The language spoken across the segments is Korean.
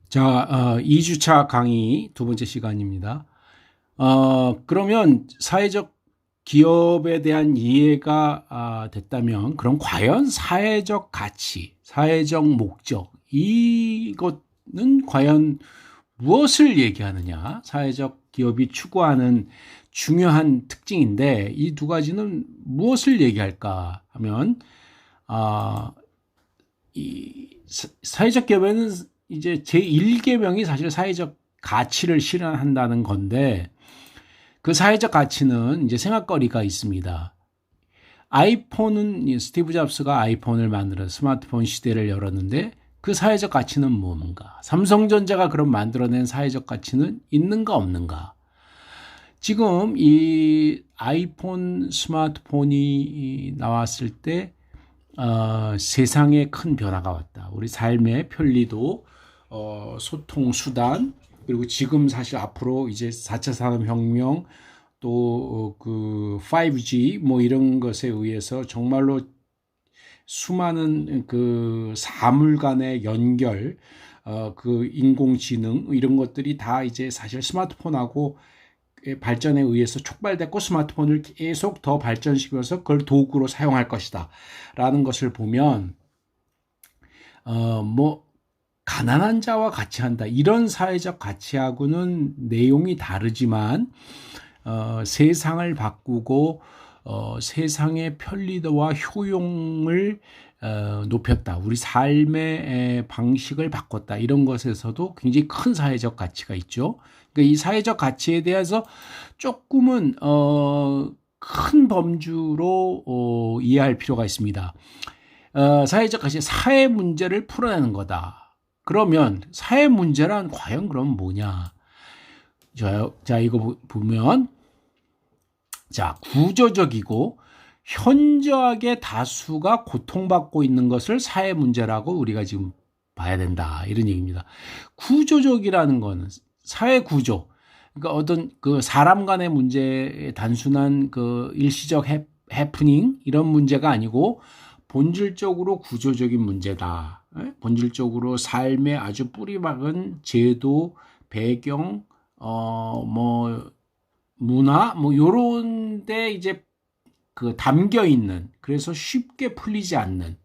자, 2주차 강의 두 번째 시간입니다. 그러면 사회적 기업에 대한 이해가 됐다면, 그럼 과연 사회적 가치, 사회적 목적, 이것은 과연 무엇을 얘기하느냐? 사회적 기업이 추구하는 중요한 특징인데, 이 두 가지는 무엇을 얘기할까 하면, 이 사회적 기업에는 이제 제1계명이 사실 사회적 가치를 실현한다는 건데, 그 사회적 가치는 이제 생각거리가 있습니다. 아이폰은 스티브 잡스가 아이폰을 만들어 스마트폰 시대를 열었는데, 그 사회적 가치는 뭔가? 삼성전자가 그럼 만들어낸 사회적 가치는 있는가 없는가? 지금 이 아이폰 스마트폰이 나왔을 때 세상에 큰 변화가 왔다. 우리 삶의 편리도, 소통 수단, 그리고 지금 사실 앞으로 이제 4차 산업혁명, 또 그 5G 뭐 이런 것에 의해서 정말로 수많은 그 사물 간의 연결, 그 인공지능 이런 것들이 다 이제 사실 스마트폰하고 발전에 의해서 촉발됐고, 스마트폰을 계속 더 발전시켜서 그걸 도구로 사용할 것이다 라는 것을 보면, 뭐 가난한 자와 같이 한다 이런 사회적 가치하고는 내용이 다르지만, 세상을 바꾸고 세상의 편리도와 효용을 높였다, 우리 삶의 방식을 바꿨다, 이런 것에서도 굉장히 큰 사회적 가치가 있죠. 그러니까 이 사회적 가치에 대해서 조금은 큰 범주로 이해할 필요가 있습니다. 사회적 가치, 사회 문제를 풀어내는 거다. 그러면 사회 문제란 과연 그럼 뭐냐? 자, 이거 보면, 자, 구조적이고 현저하게 다수가 고통받고 있는 것을 사회 문제라고 우리가 지금 봐야 된다, 이런 얘기입니다. 구조적이라는 거는 사회 구조, 그러니까 어떤 그 사람 간의 문제, 단순한 그 일시적 해프닝 이런 문제가 아니고 본질적으로 구조적인 문제다. 본질적으로 삶의 아주 뿌리박은 제도, 배경, 뭐 문화, 뭐 요런데 이제 그 담겨 있는, 그래서 쉽게 풀리지 않는,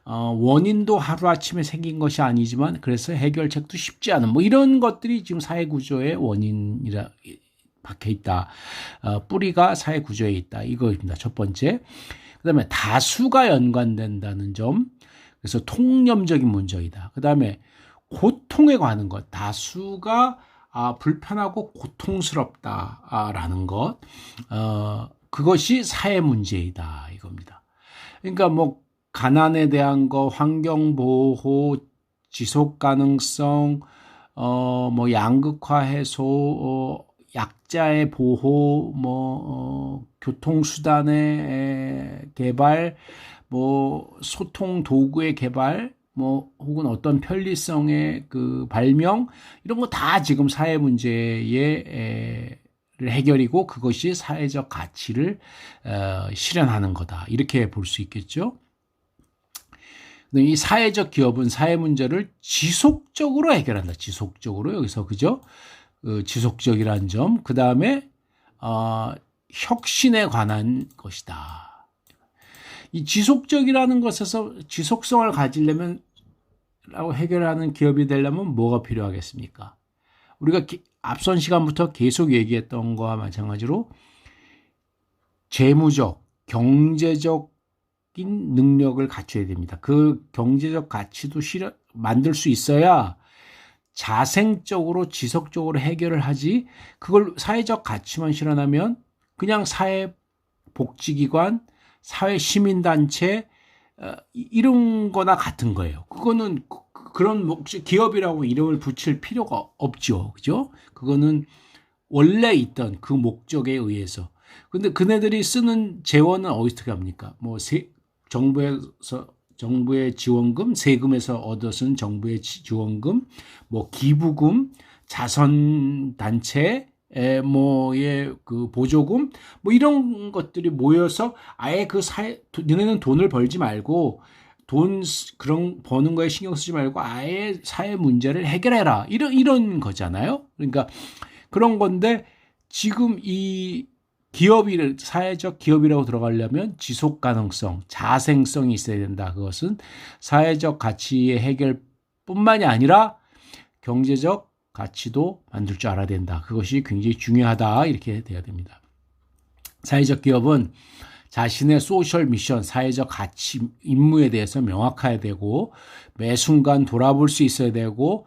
원인도 하루아침에 생긴 것이 아니지만 그래서 해결책도 쉽지 않은, 뭐 이런 것들이 지금 사회 구조의 원인이라 박혀 있다. 뿌리가 사회 구조에 있다, 이거입니다. 첫 번째. 그다음에 다수가 연관된다는 점, 그래서 통념적인 문제이다. 그다음에 고통에 관한 것, 다수가 불편하고 고통스럽다라는 것, 그것이 사회 문제이다, 이겁니다. 그러니까 뭐 가난에 대한 거, 환경 보호, 지속 가능성, 뭐 양극화 해소, 약자의 보호, 교통 수단의 개발, 뭐 소통 도구의 개발, 뭐 혹은 어떤 편리성의 그 발명, 이런 거 다 지금 사회 문제의 해결이고, 그것이 사회적 가치를 실현하는 거다, 이렇게 볼 수 있겠죠. 이 사회적 기업은 사회 문제를 지속적으로 해결한다. 지속적으로, 여기서 그죠? 지속적이라는 점. 그 다음에 혁신에 관한 것이다. 이 지속적이라는 것에서 지속성을 가지려면, 라고 해결하는 기업이 되려면 뭐가 필요하겠습니까? 우리가 앞선 시간부터 계속 얘기했던 거와 마찬가지로 재무적, 경제적인 능력을 갖춰야 됩니다. 그 경제적 가치도 만들 수 있어야 자생적으로 지속적으로 해결을 하지, 그걸 사회적 가치만 실현하면 그냥 사회복지기관, 사회시민단체 이런 거나 같은 거예요. 그거는 그런 기업이라고 이름을 붙일 필요가 없죠. 그죠? 그거는 원래 있던 그 목적에 의해서. 근데 그네들이 쓰는 재원은 어떻게 합니까? 뭐 정부의 지원금, 세금에서 얻어 쓴 정부의 지원금, 뭐 기부금, 자선단체, 그 보조금, 뭐 이런 것들이 모여서 아예 너네는 돈을 벌지 말고 돈 그런 버는 거에 신경 쓰지 말고 아예 사회 문제를 해결해라. 이런 거잖아요. 그러니까 그런 건데 지금 이 기업이 사회적 기업이라고 들어가려면 지속 가능성, 자생성이 있어야 된다. 그것은 사회적 가치의 해결뿐만이 아니라 경제적 가치도 만들 줄 알아야 된다. 그것이 굉장히 중요하다. 이렇게 돼야 됩니다. 사회적 기업은 자신의 소셜 미션, 사회적 가치, 임무에 대해서 명확해야 되고 매 순간 돌아볼 수 있어야 되고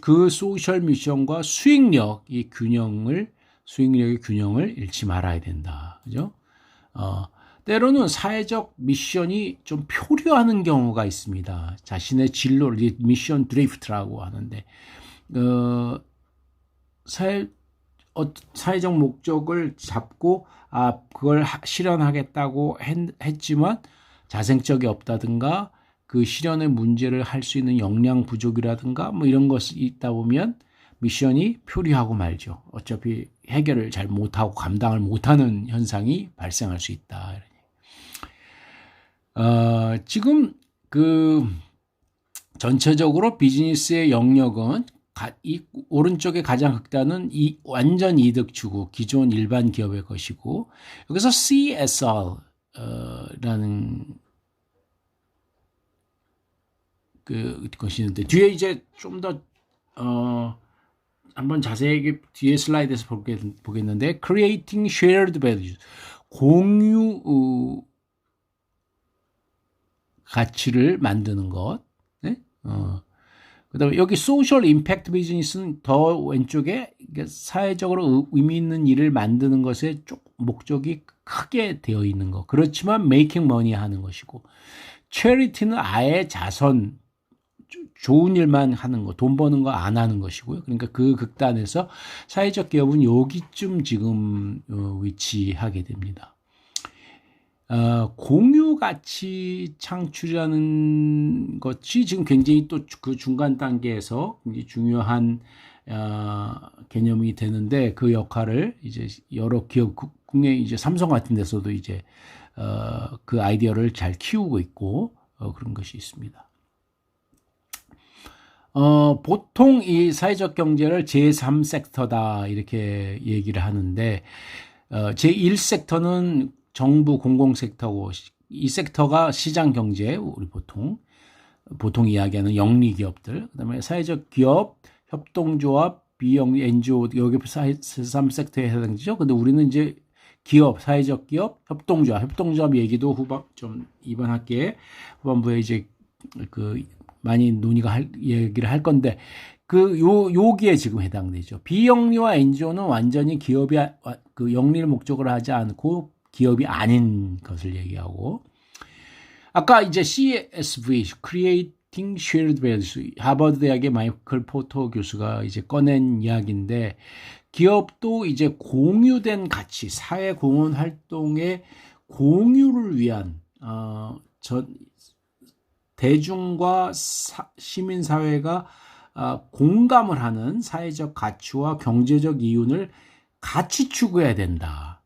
그 소셜 미션과 수익력의 균형을 잃지 말아야 된다. 그죠? 때로는 사회적 미션이 좀 표류하는 경우가 있습니다. 자신의 진로를 미션 드리프트라고 하는데 사회적 목적을 잡고 그걸 실현하겠다고 했지만 자생적이 없다든가 그 실현의 문제를 할 수 있는 역량 부족이라든가 뭐 이런 것이 있다 보면 미션이 표류하고 말죠. 어차피 해결을 잘 못하고 감당을 못하는 현상이 발생할 수 있다. 지금 그 전체적으로 비즈니스의 영역은 이 오른쪽에 가장 극단은 이 완전 이득 추구, 기존 일반 기업의 것이고 여기서 CSR라는 것이 있는데 뒤에 이제 좀 더 한번 자세하게 뒤에 슬라이드에서 보겠는데 Creating Shared Values, 공유 가치를 만드는 것. 네? 그다음에 여기 소셜 임팩트 비즈니스는 더 왼쪽에 사회적으로 의미 있는 일을 만드는 것에 목적이 크게 되어 있는 것. 그렇지만 메이킹 머니 하는 것이고 체리티는 아예 자선 좋은 일만 하는 거, 돈 버는 거 안 하는 것이고요. 그러니까 그 극단에서 사회적 기업은 여기쯤 지금 위치하게 됩니다. 공유 가치 창출이라는 것이 지금 굉장히 또 그 중간 단계에서 굉장히 중요한 개념이 되는데 그 역할을 이제 여러 기업 국내 이제 삼성 같은 데서도 이제 그 아이디어를 잘 키우고 있고 그런 것이 있습니다. 보통 이 사회적 경제를 제3섹터다 이렇게 얘기를 하는데 제1섹터는 정부 공공섹터고 이 섹터가 시장 경제 우리 보통 이야기하는 영리 기업들, 그다음에 사회적 기업, 협동조합, 비영리 NGO 여기 3섹터에 해당되죠. 근데 우리는 이제 기업, 사회적 기업, 협동조합 얘기도 이번 학기에 후반부에 이제 많이 얘기를 할 건데 여기에 지금 해당되죠. 비영리와 NGO는 완전히 기업이 그 영리를 목적으로 하지 않고 기업이 아닌 것을 얘기하고 아까 이제 CSV Creating Shared Values 하버드 대학의 마이클 포터 교수가 이제 꺼낸 이야기인데 기업도 이제 공유된 가치, 사회 공헌 활동의 공유를 위한 대중과 시민사회가 공감을 하는 사회적 가치와 경제적 이윤을 같이 추구해야 된다.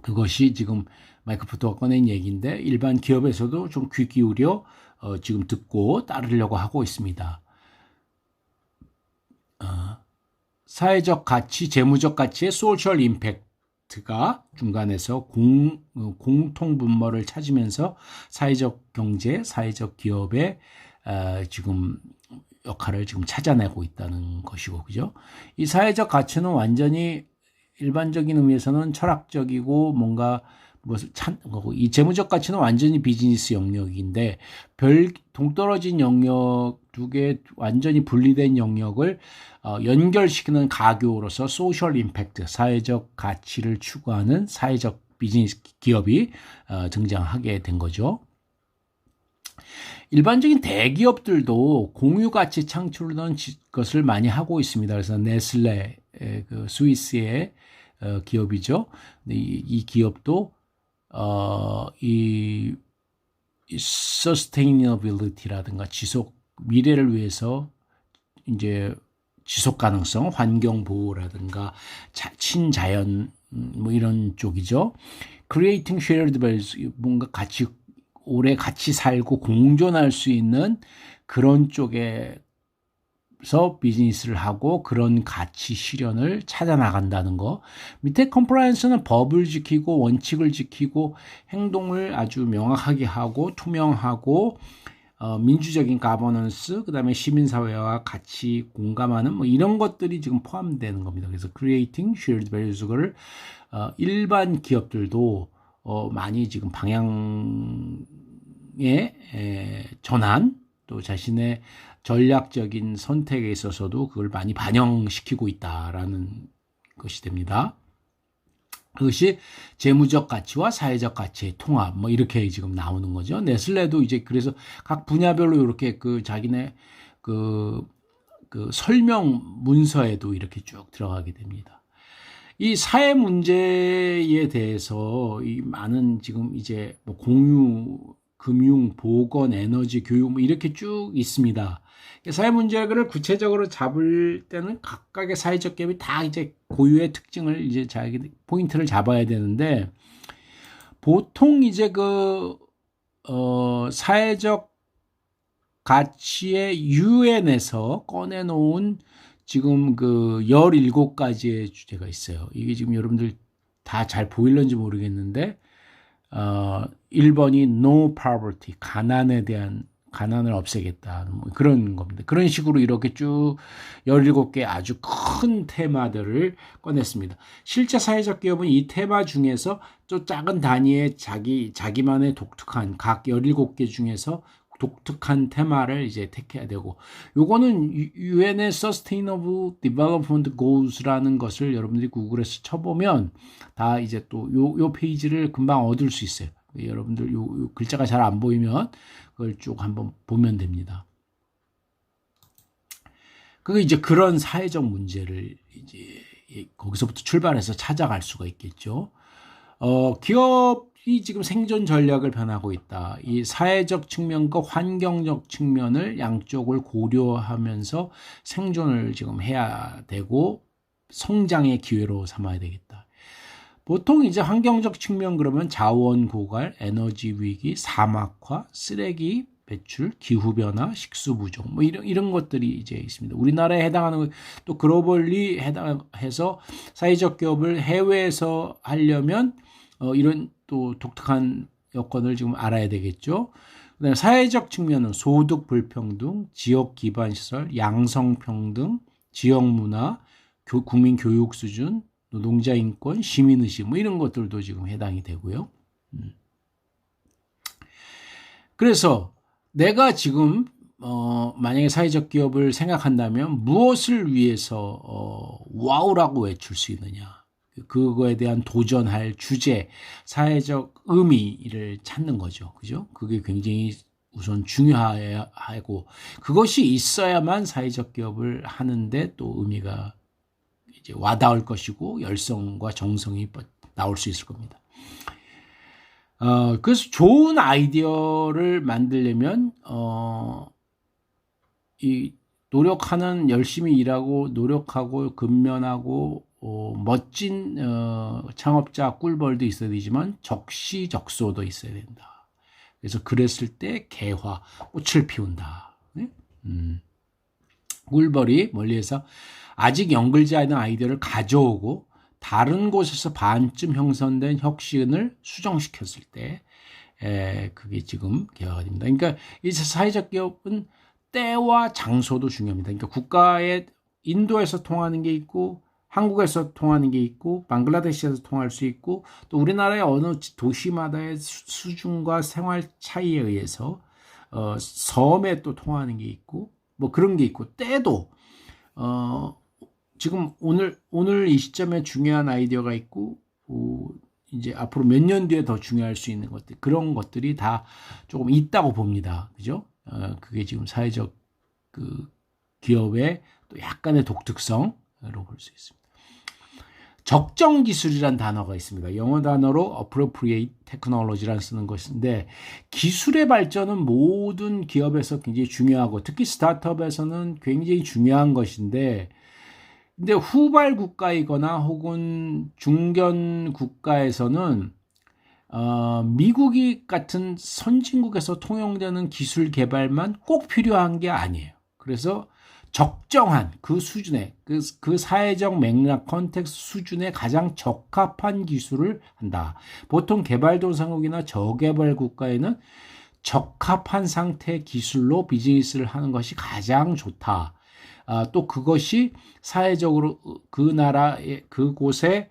그것이 지금 마이클 포터가 꺼낸 얘기인데 일반 기업에서도 좀 귀 기울여 지금 듣고 따르려고 하고 있습니다. 사회적 가치, 재무적 가치의 소셜 임팩트가 중간에서 공통 분모를 찾으면서 사회적 경제, 사회적 기업의 지금 역할을 지금 찾아내고 있다는 것이고, 그죠? 이 사회적 가치는 완전히 일반적인 의미에서는 철학적이고 뭔가 무엇을 찾는 거고, 이 재무적 가치는 완전히 비즈니스 영역인데 동떨어진 영역 두 개 완전히 분리된 영역을 연결시키는 가교로서 소셜 임팩트, 사회적 가치를 추구하는 사회적 비즈니스 기업이 등장하게 된 거죠. 일반적인 대기업들도 공유 가치 창출하는 것을 많이 하고 있습니다. 그래서 네슬레, 그 스위스의 기업이죠. 이 기업도 이 sustainability라든가 미래를 위해서 이제 지속 가능성, 환경 보호라든가 친자연 뭐 이런 쪽이죠. Creating shared values, 뭔가 오래 같이 살고 공존할 수 있는 그런 쪽에서 비즈니스를 하고 그런 가치 실현을 찾아 나간다는 거. 밑에 컴플라이언스는 법을 지키고 원칙을 지키고 행동을 아주 명확하게 하고 투명하고 민주적인 가버넌스, 그다음에 시민사회와 같이 공감하는 뭐 이런 것들이 지금 포함되는 겁니다. 그래서 creating shared values를 일반 기업들도 많이 지금 방향의 전환, 또 자신의 전략적인 선택에 있어서도 그걸 많이 반영시키고 있다라는 것이 됩니다. 그것이 재무적 가치와 사회적 가치의 통합, 뭐 이렇게 지금 나오는 거죠. 네슬레도 이제 그래서 각 분야별로 이렇게 그 자기네 그 설명 문서에도 이렇게 쭉 들어가게 됩니다. 이 사회 문제에 대해서 이 많은 지금 이제 뭐 공유, 금융, 보건, 에너지, 교육 뭐 이렇게 쭉 있습니다. 사회 문제를 구체적으로 잡을 때는 각각의 사회적 기업이 다 이제 고유의 특징을 이제 자기 포인트를 잡아야 되는데 보통 이제 사회적 가치의 유엔에서 꺼내놓은 지금 17가지의 주제가 있어요. 이게 지금 여러분들 다 잘 보일런지 모르겠는데 1번이 No Poverty, 가난을 없애겠다. 뭐 그런 겁니다. 그런 식으로 이렇게 쭉 17개 아주 큰 테마들을 꺼냈습니다. 실제 사회적 기업은 이 테마 중에서 또 작은 단위의 자기만의 독특한 각 17개 중에서 독특한 테마를 이제 택해야 되고, 요거는 유엔의 Sustainable Development Goals라는 것을 여러분들이 구글에서 쳐보면 다 이제 또 요 페이지를 금방 얻을 수 있어요. 여러분들 요 글자가 잘 안 보이면 그걸 쭉 한번 보면 됩니다. 그게 이제 그런 사회적 문제를 이제 거기서부터 출발해서 찾아갈 수가 있겠죠. 기업이 지금 생존 전략을 변하고 있다. 이 사회적 측면과 환경적 측면을 양쪽을 고려하면서 생존을 지금 해야 되고 성장의 기회로 삼아야 되겠다. 보통 이제 환경적 측면 그러면 자원 고갈, 에너지 위기, 사막화, 쓰레기 배출, 기후변화, 식수 부족, 뭐 이런 것들이 이제 있습니다. 우리나라에 해당하는 또 글로벌리 해당해서 사회적 기업을 해외에서 하려면 이런 또 독특한 여건을 지금 알아야 되겠죠. 그다음에 사회적 측면은 소득 불평등, 지역 기반 시설, 양성평등, 지역 문화, 국민 교육 수준, 노동자 인권, 시민의식 뭐 이런 것들도 지금 해당이 되고요. 그래서 내가 지금 만약에 사회적 기업을 생각한다면 무엇을 위해서 와우라고 외칠 수 있느냐, 그거에 대한 도전할 주제, 사회적 의미를 찾는 거죠. 그죠? 그게 굉장히 우선 중요하고 그것이 있어야만 사회적 기업을 하는데 또 의미가 이제 와닿을 것이고 열성과 정성이 나올 수 있을 겁니다. 그래서 좋은 아이디어를 만들려면 이 노력하는, 열심히 일하고 노력하고 근면하고 멋진 창업자 꿀벌도 있어야 되지만 적시적소도 있어야 된다. 그래서 그랬을 때 개화, 꽃을 피운다. 네? 꿀벌이 멀리에서 아직 연결되지 않은 아이디어를 가져오고 다른 곳에서 반쯤 형성된 혁신을 수정시켰을 때 그게 지금 개화가 됩니다. 그러니까 이 사회적 기업은 때와 장소도 중요합니다. 그러니까 국가의 인도에서 통하는 게 있고 한국에서 통하는 게 있고 방글라데시에서 통할 수 있고 또 우리나라의 어느 도시마다의 수준과 생활 차이에 의해서 섬에 또 통하는 게 있고 뭐 그런 게 있고 때도 지금 오늘 이 시점에 중요한 아이디어가 있고 이제 앞으로 몇 년 뒤에 더 중요할 수 있는 것들, 그런 것들이 다 조금 있다고 봅니다. 그죠? 그게 지금 사회적 기업의 또 약간의 독특성으로 볼 수 있습니다. 적정 기술이란 단어가 있습니다. 영어 단어로 appropriate technology라는 쓰는 것인데, 기술의 발전은 모든 기업에서 굉장히 중요하고 특히 스타트업에서는 굉장히 중요한 것인데, 근데 후발 국가이거나 혹은 중견 국가에서는 미국이 같은 선진국에서 통용되는 기술 개발만 꼭 필요한 게 아니에요. 그래서 적정한 그 수준의 그 사회적 맥락 컨텍스트 수준에 가장 적합한 기술을 한다. 보통 개발도상국이나 저개발 국가에는 적합한 상태의 기술로 비즈니스를 하는 것이 가장 좋다. 또 그것이 사회적으로 그 나라의 그곳의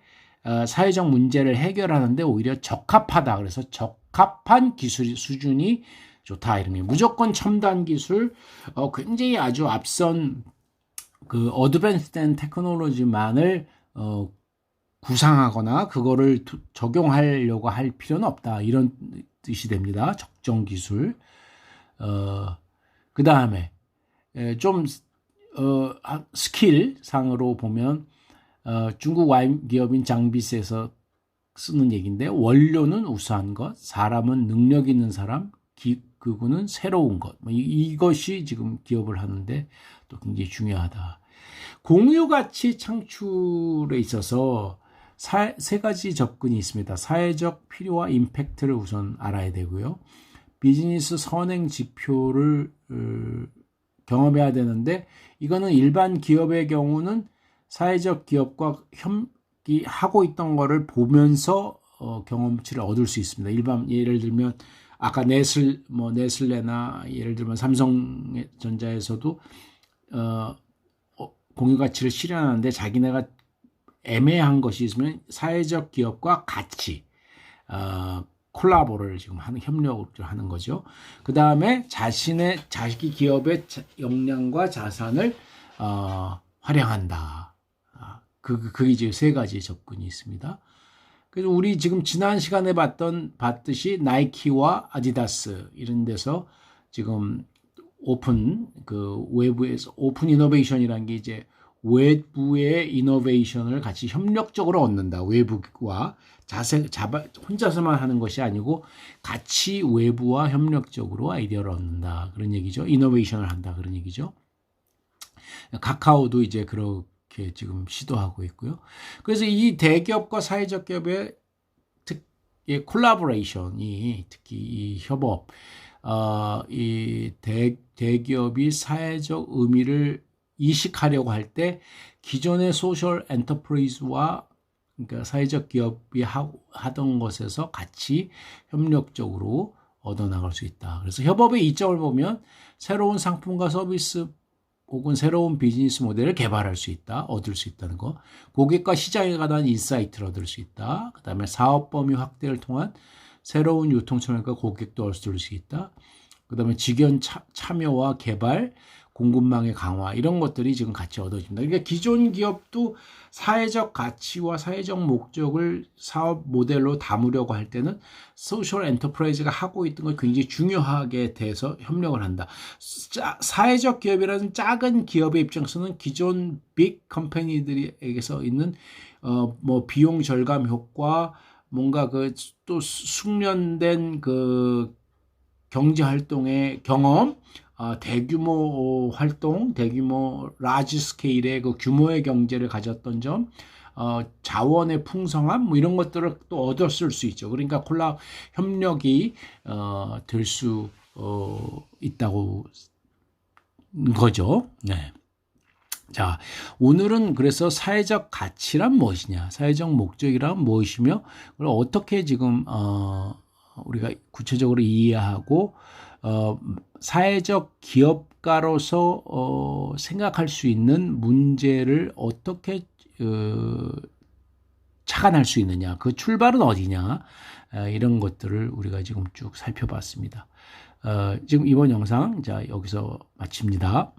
사회적 문제를 해결하는데 오히려 적합하다. 그래서 적합한 기술 수준이 좋다. 이런 게 무조건 첨단 기술, 굉장히 아주 앞선 그 어드밴스된 테크놀로지만을 구상하거나 그거를 적용하려고 할 필요는 없다. 이런 뜻이 됩니다. 적정 기술. 그 다음에 좀 스킬 상으로 보면 중국 와인 기업인 장비스에서 쓰는 얘기인데 원료는 우수한 것, 사람은 능력 있는 사람, 기구는 새로운 것. 이것이 지금 기업을 하는데 또 굉장히 중요하다. 공유 가치 창출에 있어서 세 가지 접근이 있습니다. 사회적 필요와 임팩트를 우선 알아야 되고요. 비즈니스 선행 지표를 경험해야 되는데 이거는 일반 기업의 경우는 사회적 기업과 하고 있던 거를 보면서 경험치를 얻을 수 있습니다. 일반 예를 들면 아까 네슬레나 예를 들면 삼성전자에서도 공유 가치를 실현하는데 자기네가 애매한 것이 있으면 사회적 기업과 같이 콜라보를 지금 하는 협력을 하는 거죠. 그 다음에 자기 기업의 역량과 자산을 활용한다. 그게 이제 세 가지 접근이 있습니다. 그래서 우리 지금 지난 시간에 봤듯이 나이키와 아디다스 이런 데서 지금 외부에서 오픈 이노베이션이라는 게 이제 외부의 이노베이션을 같이 협력적으로 얻는다. 외부와 혼자서만 하는 것이 아니고 같이 외부와 협력적으로 아이디어를 얻는다. 그런 얘기죠. 이노베이션을 한다. 그런 얘기죠. 카카오도 이제 그렇게 지금 시도하고 있고요. 그래서 이 대기업과 사회적 기업의 콜라보레이션이 특히 이 협업, 이 대기업이 사회적 의미를 이식하려고 할 때 기존의 소셜 엔터프라이즈와 그러니까 사회적 기업이 하던 것에서 같이 협력적으로 얻어나갈 수 있다. 그래서 협업의 이점을 보면 새로운 상품과 서비스 혹은 새로운 비즈니스 모델을 개발할 수 있다. 얻을 수 있다는 거. 고객과 시장에 관한 인사이트를 얻을 수 있다. 그 다음에 사업 범위 확대를 통한 새로운 유통처널과 고객도 얻을 수 있다. 그 다음에 직원 참여와 개발, 공급망의 강화 이런 것들이 지금 같이 얻어집니다. 그러니까 기존 기업도 사회적 가치와 사회적 목적을 사업 모델로 담으려고 할 때는 소셜 엔터프라이즈가 하고 있던 걸 굉장히 중요하게 돼서 협력을 한다. 사회적 기업이라는 작은 기업의 입장에서는 기존 빅 컴퍼니들에게서 있는 비용 절감 효과, 뭔가 또 숙련된 경제 활동의 경험, 대규모 활동, 대규모 라지 스케일의 규모의 경제를 가졌던 점, 자원의 풍성함, 이런 것들을 또 얻었을 수 있죠. 그러니까 협력이 될 수 있다고 거죠. 네. 자, 오늘은 그래서 사회적 가치란 무엇이냐, 사회적 목적이란 무엇이며, 그걸 어떻게 지금 우리가 구체적으로 이해하고 사회적 기업가로서 생각할 수 있는 문제를 어떻게 착안할 수 있느냐, 그 출발은 어디냐, 이런 것들을 우리가 지금 쭉 살펴봤습니다. 지금 이번 영상 여기서 마칩니다.